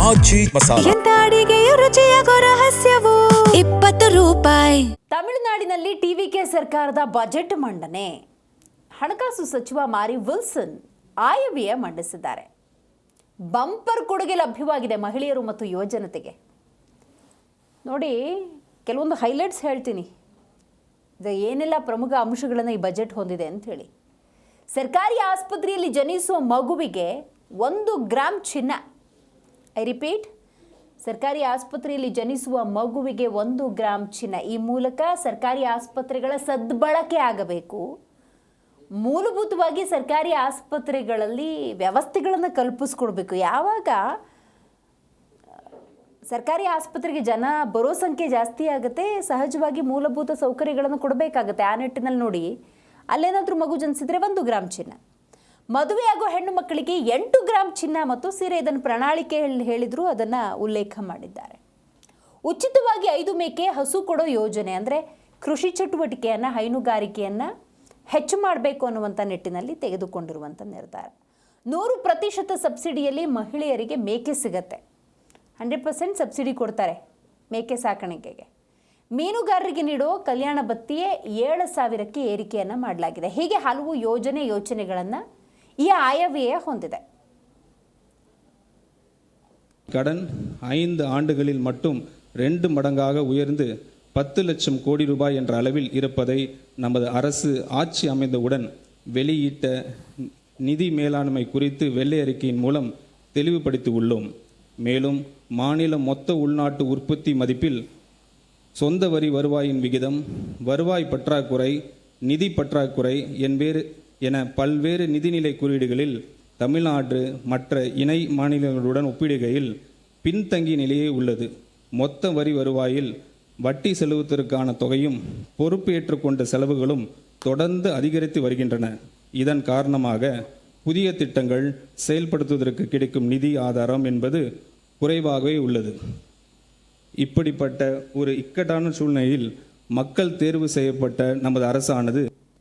ಆಚಿ ಮಸಾಲ. ಎಂತ ಅಡಿಗೆಯ ರುಚಿಯಾಗೋ ರಹಸ್ಯವು 20 ರೂಪಾಯಿ. ತಮಿಳುನಾಡಿನಲ್ಲಿ ಟಿವಿಕೆ ಸರ್ಕಾರದ ಬಜೆಟ್ ಮಂಡನೆ. ಹಣಕಾಸು ಸಚಿವ ಮಾರಿ ವಿಲ್ಸನ್ ಆಯವ್ಯಯ ಮಂಡಿಸಿದ್ದಾರೆ. ಬಂಪರ್ ಕೊಡುಗೆ ಲಭ್ಯವಾಗಿದೆ ಮಹಿಳೆಯರು ಮತ್ತು ಯುವಜನತೆಗೆ. ನೋಡಿ, ಕೆಲವೊಂದು ಹೈಲೈಟ್ಸ್ ಹೇಳ್ತೀನಿ. ಇದು ಏನೆಲ್ಲ ಪ್ರಮುಖ ಅಂಶಗಳನ್ನು ಈ ಬಜೆಟ್ ಹೊಂದಿದೆ ಅಂತ ಹೇಳಿ. ಸರ್ಕಾರಿ ಆಸ್ಪತ್ರೆಯಲ್ಲಿ ಜನಿಸುವ ಮಗುವಿಗೆ 1 ಗ್ರಾಂ ಚಿನ್ನ. ಐ ರಿಪೀಟ್, ಸರ್ಕಾರಿ ಆಸ್ಪತ್ರೆಯಲ್ಲಿ ಜನಿಸುವ ಮಗುವಿಗೆ 1 ಗ್ರಾಂ ಚಿನ್ನ. ಈ ಮೂಲಕ ಸರ್ಕಾರಿ ಆಸ್ಪತ್ರೆಗಳ ಸದ್ಬಳಕೆ ಆಗಬೇಕು. ಮೂಲಭೂತವಾಗಿ ಸರ್ಕಾರಿ ಆಸ್ಪತ್ರೆಗಳಲ್ಲಿ ವ್ಯವಸ್ಥೆಗಳನ್ನು ಕಲ್ಪಿಸ್ಕೊಡ್ಬೇಕು. ಯಾವಾಗ ಸರ್ಕಾರಿ ಆಸ್ಪತ್ರೆಗೆ ಜನ ಬರೋ ಸಂಖ್ಯೆ ಜಾಸ್ತಿ ಆಗುತ್ತೆ, ಸಹಜವಾಗಿ ಮೂಲಭೂತ ಸೌಕರ್ಯಗಳನ್ನು ಕೊಡಬೇಕಾಗತ್ತೆ. ಆ ನಿಟ್ಟಿನಲ್ಲಿ ನೋಡಿ, ಅಲ್ಲೇನಾದರೂ ಮಗು ಜನಿಸಿದ್ರೆ 1 ಗ್ರಾಂ ಚಿನ್ನ. ಮದುವೆಯಾಗೋ ಹೆಣ್ಣು ಮಕ್ಕಳಿಗೆ 8 ಗ್ರಾಂ ಚಿನ್ನ ಮತ್ತು ಸೀರೆ. ಇದನ್ನು ಪ್ರಣಾಳಿಕೆ ಹೇಳಿದ್ರು, ಅದನ್ನು ಉಲ್ಲೇಖ ಮಾಡಿದ್ದಾರೆ. ಉಚಿತವಾಗಿ 5 ಮೇಕೆ ಹಸು ಕೊಡೋ ಯೋಜನೆ, ಅಂದರೆ ಕೃಷಿ ಚಟುವಟಿಕೆಯನ್ನು, ಹೈನುಗಾರಿಕೆಯನ್ನು ಹೆಚ್ಚು ಮಾಡಬೇಕು ಅನ್ನುವಂಥ ನಿಟ್ಟಿನಲ್ಲಿ ತೆಗೆದುಕೊಂಡಿರುವಂಥ ನಿರ್ಧಾರ. 100% ಸಬ್ಸಿಡಿಯಲ್ಲಿ ಮಹಿಳೆಯರಿಗೆ ಮೇಕೆ ಸಿಗತ್ತೆ. 100% ಸಬ್ಸಿಡಿ ಕೊಡ್ತಾರೆ ಮೇಕೆ ಸಾಕಾಣಿಕೆಗೆ. ಮೀನುಗಾರರಿಗೆ ನೀಡೋ ಕಲ್ಯಾಣ ಭತ್ಯೆ 7,000ಕ್ಕೆ ಏರಿಕೆಯನ್ನು ಮಾಡಲಾಗಿದೆ. ಹೀಗೆ ಹಲವು ಯೋಜನೆಗಳನ್ನು ಈ ಆಯವ್ಯಯ ಹೊಂದಿದೆ. கடன் 5 ஆண்டுகளில் மட்டும் 2 மடங்காக உயர்ந்து 10 லட்சம் கோடி ரூபாய் என்ற அளவில் இருப்பதை நமது அரசு ஆட்சி அமைந்தவுடன் வெளியிட்ட நிதி மேலாண்மை குறித்து வெள்ளை அறிக்கையின் மூலம் தெளிவுபடுத்தி உள்ளோம். மேலும் மாநில மொத்த உள்நாட்டு உற்பத்தி மதிப்பில் சொந்த வரி வருவாயின் விகிதம், வருவாய் பற்றாக்குறை, நிதி பற்றாக்குறை என பல்வேறு நிதிநிலை குறியீடுகளில் தமிழ்நாடு மற்ற இணை மாநிலங்களுடன் ஒப்பிடுகையில் பின்தங்கிய நிலையே உள்ளது. மொத்த வரி வருவாயில் வட்டி செலுத்துவதற்கான தொகையும் பொறுப்பேற்றுக்கொண்ட செலவுகளும் தொடர்ந்து அதிகரித்து வருகின்றன. இதன் காரணமாக புதிய திட்டங்கள் செயல்படுத்துவதற்கு கிடைக்கும் நிதி ஆதாரம் என்பது குறைவாகவே உள்ளது. இப்படிப்பட்ட ஒரு இக்கட்டான சூழ்நிலையில் மக்கள் தேர்வு செய்யப்பட்ட நமது அரசானது